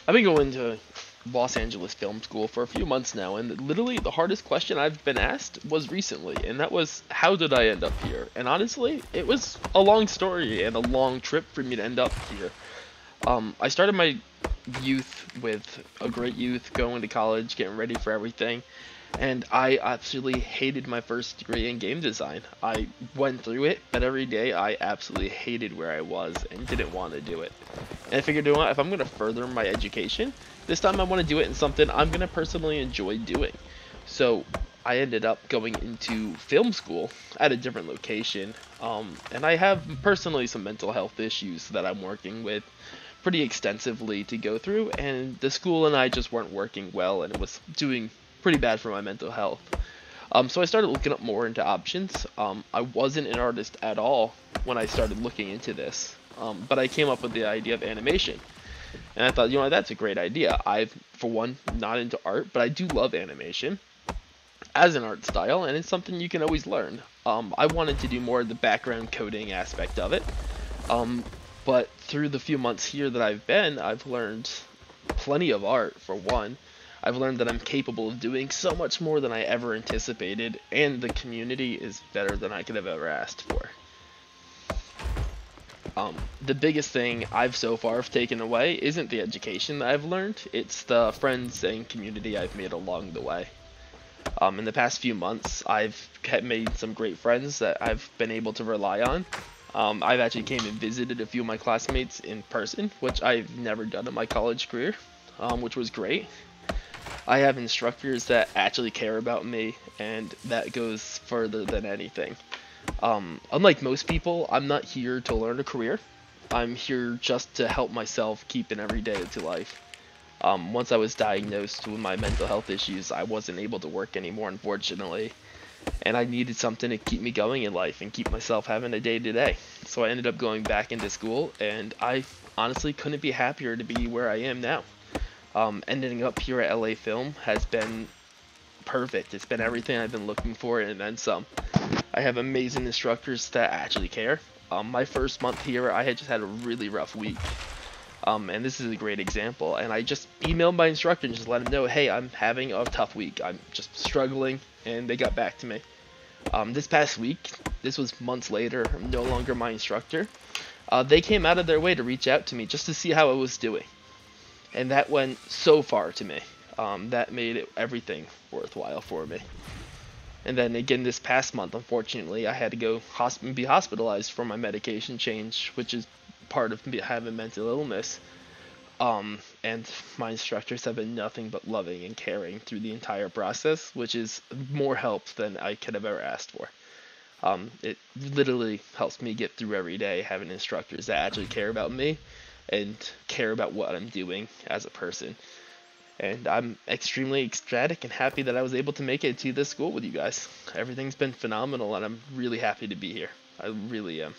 I've been going to Los Angeles Film School for a few months now, and literally the hardest question I've been asked was recently, and that was, how did I end up here? And honestly, it was a long story and a long trip for me to end up here. I started my youth with a great youth, going to college, getting ready for everything, and I absolutely hated my first degree in game design. I went through it, but every day I absolutely hated where I was and didn't want to do it. And I figured, you know what, if I'm going to further my education, this time I want to do it in something I'm going to personally enjoy doing. So I ended up going into film school at a different location. And I have personally some mental health issues that I'm working with pretty extensively to go through, and the school and I just weren't working well, and it was doing pretty bad for my mental health. So I started looking up more into options. I wasn't an artist at all when I started looking into this, but I came up with the idea of animation. And I thought, that's a great idea. I've, for one, not into art, but I do love animation as an art style, and it's something you can always learn. I wanted to do more of the background coding aspect of it. Um, but through the few months here that I've learned plenty of art, for one. I've learned that I'm capable of doing so much more than I ever anticipated, and the community is better than I could have ever asked for. The biggest thing I've so far taken away isn't the education that I've learned, it's the friends and community I've made along the way. In the past few months, I've made some great friends that I've been able to rely on. I've actually came and visited a few of my classmates in person, which I've never done in my college career, which was great. I have instructors that actually care about me, and that goes further than anything. Unlike most people, I'm not here to learn a career. I'm here just to help myself keep an everyday to life. Once I was diagnosed with my mental health issues, I wasn't able to work anymore, unfortunately, and I needed something to keep me going in life and keep myself having a day to day. So I ended up going back into school, and I honestly couldn't be happier to be where I am now. Ending up here at LA Film has been perfect. It's been everything I've been looking for and then some. I have amazing instructors that actually care. My first month here, I had just had a really rough week. And this is a great example. And I just emailed my instructor and just let him know, hey, I'm having a tough week. I'm just struggling. And they got back to me. This past week, this was months later, I'm no longer my instructor. They came out of their way to reach out to me just to see how I was doing. And that went so far to me. That made everything worthwhile for me. And then again, this past month, unfortunately, I had to go be hospitalized for my medication change, which is part of having mental illness. And my instructors have been nothing but loving and caring through the entire process, which is more help than I could have ever asked for. It literally helps me get through every day having instructors that actually care about me and care about what I'm doing as a person. And I'm extremely ecstatic and happy that I was able to make it to this school with you guys. Everything's been phenomenal, and I'm really happy to be here. I really am.